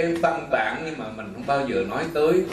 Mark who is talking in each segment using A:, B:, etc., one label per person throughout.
A: cái văn bản nhưng mà mình không bao giờ nói tới,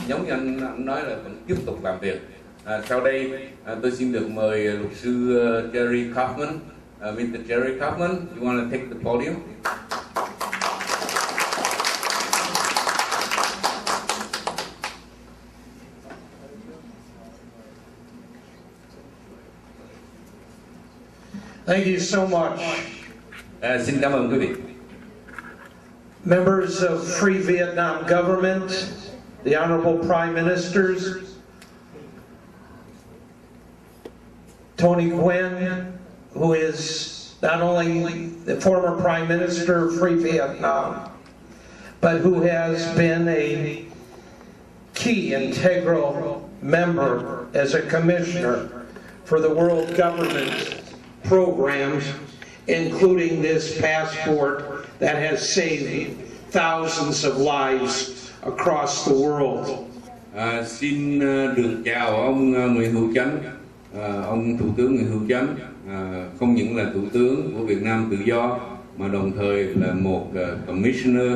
A: giống như anh nói là vẫn tiếp tục làm việc. Sau đây tôi xin được mời luật sư Kerry Kaufman. Mr. Kerry Kaufman, you want to take the podium?
B: Thank you so much.
A: Xin cảm ơn quý vị.
B: Members of Free Vietnam Government, the Honorable Prime Ministers, Tony Gwynn, who is not only the former Prime Minister of Free Vietnam, but who has been a key integral member as a commissioner for the world government programs, including this passport that has saved thousands of lives across the world.
A: Xin được chào ông Nguyễn Hữu Chánh, ông Thủ tướng Nguyễn Hữu Chánh, không những là Thủ tướng của Việt Nam Tự Do mà đồng thời là một Commissioner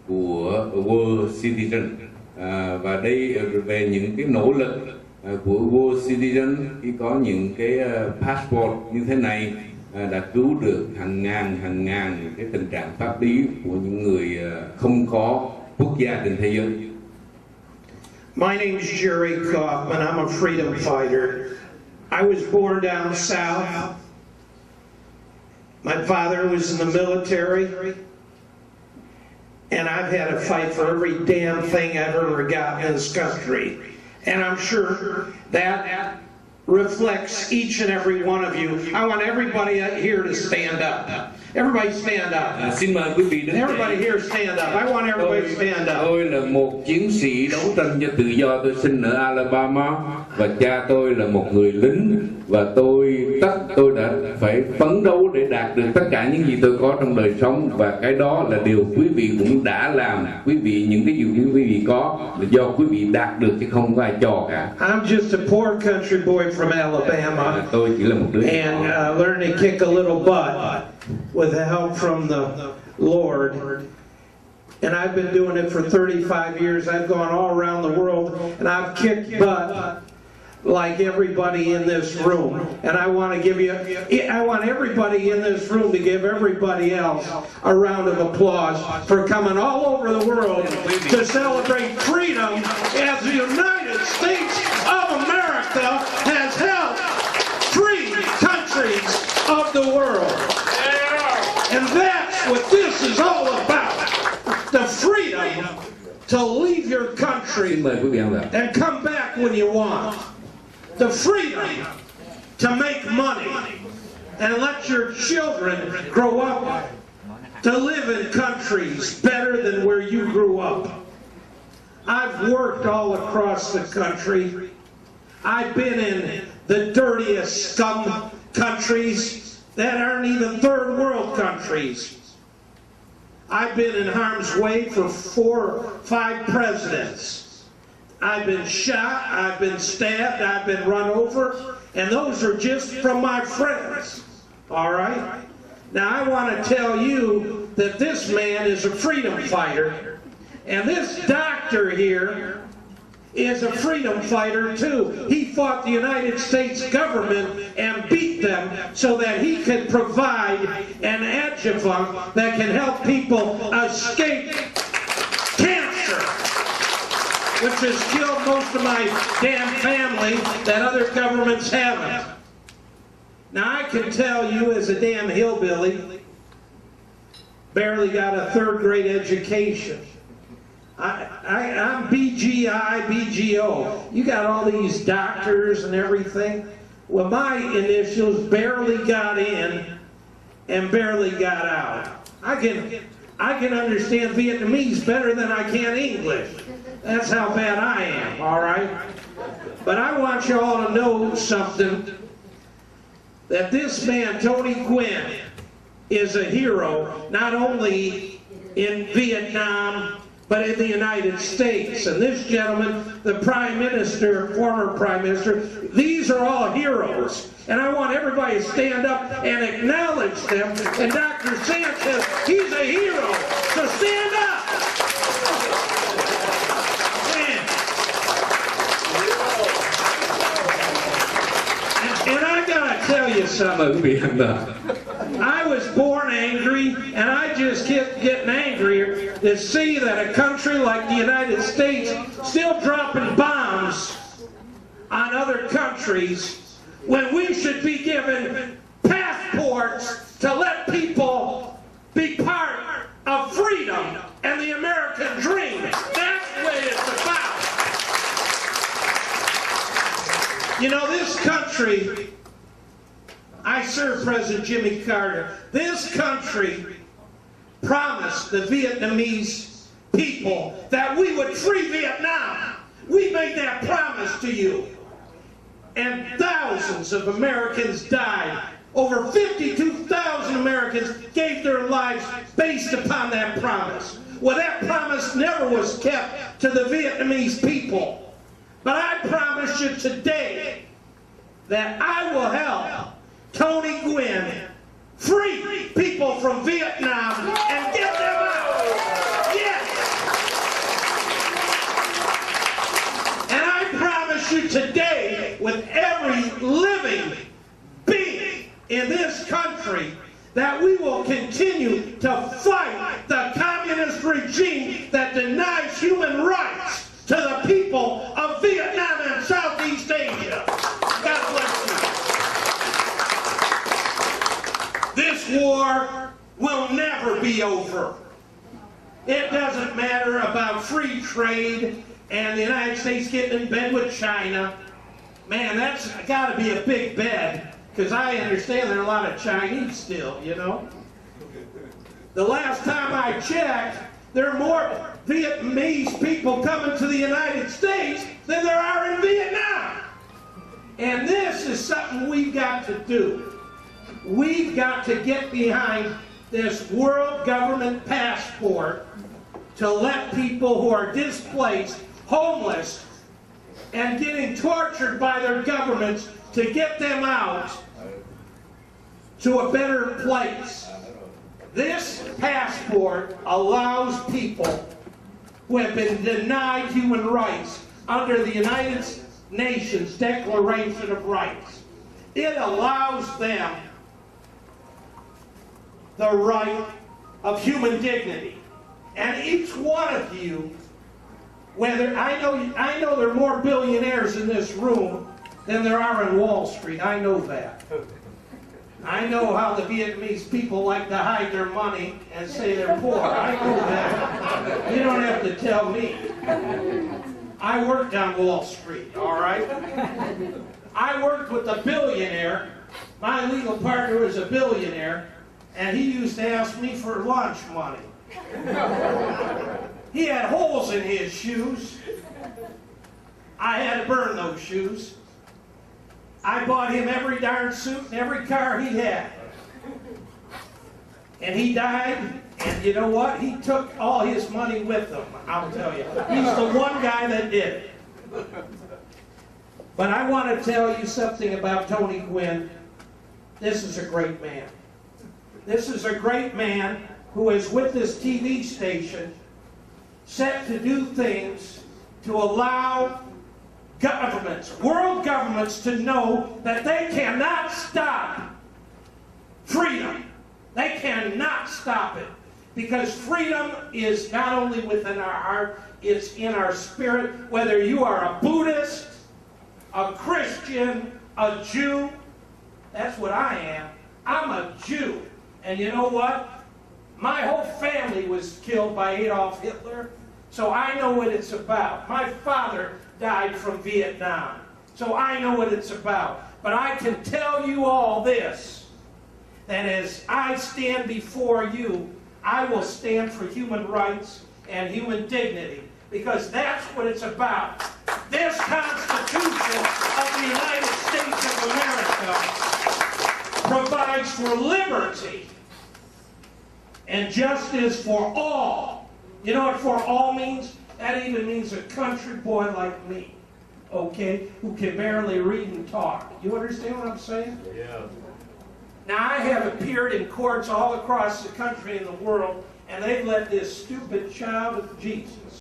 A: của World Citizen. Và đây về những cái nỗ lực của World Citizen khi có những cái passport như thế này đã cứu được hàng ngàn cái tình trạng pháp lý của những người không có quốc gia trên thế giới.
B: My name is Jerry Kaufman. I'm a freedom fighter. I was born down south. My father was in the military. And I've had to fight for every damn thing I've ever gotten in this country. And I'm sure that reflects each and every one of you. I want everybody here to stand up. Everybody stand up.
A: Xin mời quý vị đứng dậy.
B: Everybody here stand up. I want everybody to stand up.
A: Tôi là một chiến sĩ đấu tranh cho tự do. Tôi sinh ở Alabama và cha tôi là một người lính và tôi đã phải phấn đấu để đạt được tất cả những gì tôi có trong đời sống, và cái đó là điều quý vị cũng đã làm. Quý vị, những cái gì quý vị có là do quý vị đạt được chứ không có ai cho cả.
B: I'm just a poor country boy from Alabama.
A: Tôi chỉ là một đứa
B: and learning to kick a little butt with the help from the Lord. And I've been doing it for 35 years. I've gone all around the world and I've kicked butt like everybody in this room. And I want everybody in this room to give everybody else a round of applause for coming all over the world to celebrate freedom as the United States of America has helped free countries of the world. And that's what this is all about. The freedom to leave your country and come back when you want. The freedom to make money and let your children grow up to live in countries better than where you grew up. I've worked all across the country. I've been in the dirtiest scum countries that aren't even third world countries. I've been in harm's way for 4 or 5 presidents. I've been shot, I've been stabbed, I've been run over, and those are just from my friends. All right? Now I want to tell you that this man is a freedom fighter, and this doctor here is a freedom fighter too. He fought the United States government and beat them so that he could provide an adjuvant that can help people escape cancer, which has killed most of my damn family that other governments haven't. Now I can tell you as a damn hillbilly, barely got a 3rd grade education. I'm BGI, BGO. You got all these doctors and everything. Well, my initials barely got in and barely got out. I can understand Vietnamese better than I can English. That's how bad I am, all right? But I want you all to know something, that this man, Tony Gwynn, is a hero, not only in Vietnam, but in the United States. And this gentleman, the Prime Minister, former Prime Minister, these are all heroes. And I want everybody to stand up and acknowledge them. And Dr. Sanchez, he's a hero. So stand up.
A: Sao mời quý vị hành đạo.
B: I was born angry, and I just kept getting angrier to see that a country like the United States still dropping bombs on other countries when we should be given passports to let people be part of freedom and the American dream. That's what it's about. You know, this country, I served President Jimmy Carter. This country promised the Vietnamese people that we would free Vietnam. We made that promise to you. And thousands of Americans died. Over 52,000 Americans gave their lives based upon that promise. Well, that promise never was kept to the Vietnamese people. But I promise you today that I will help Tony Gwynn free people from Vietnam and get them out. Yes. And I promise you today, with every living being in this country, that we will continue to fight the communist regime that denies human rights to the people of Vietnam and Southeast Asia. God bless you. This war will never be over. It doesn't matter about free trade and the United States getting in bed with China. Man, that's got to be a big bed, because I understand there are a lot of Chinese still, you know. The last time I checked, there are more Vietnamese people coming to the United States than there are in Vietnam. And this is something we've got to do. We've got to get behind this world government passport to let people who are displaced, homeless, and getting tortured by their governments to get them out to a better place. This passport allows people who have been denied human rights under the United Nations Declaration of Rights. It allows them the right of human dignity. And each one of you, whether I know there are more billionaires in this room than there are in Wall Street. I know that. I know how the Vietnamese people like to hide their money and say they're poor. I know that. You don't have to tell me. I worked on Wall Street, all right? I worked with a billionaire. My legal partner was a billionaire, and he used to ask me for lunch money. He had holes in his shoes. I had to burn those shoes. I bought him every darn suit and every car he had. And he died, and you know what? He took all his money with him, I'll tell you. He's the one guy that did it. But I want to tell you something about Tony Gwynn. This is a great man. This is a great man who is with this TV station set to do things to allow governments, world governments, to know that they cannot stop freedom. They cannot stop it. Because freedom is not only within our heart, it's in our spirit. Whether you are a Buddhist, a Christian, a Jew, that's what I am. I'm a Jew. And you know what? My whole family was killed by Adolf Hitler, so I know what it's about. My father died from Vietnam, so I know what it's about. But I can tell you all this, that as I stand before you, I will stand for human rights and human dignity, because that's what it's about. This Constitution of the United States of America provides for liberty and justice for all. You know what for all means? That even means a country boy like me, okay, who can barely read and talk. You understand what I'm saying?
C: Yeah.
B: Now, I have appeared in courts all across the country and the world, and they've let this stupid child of Jesus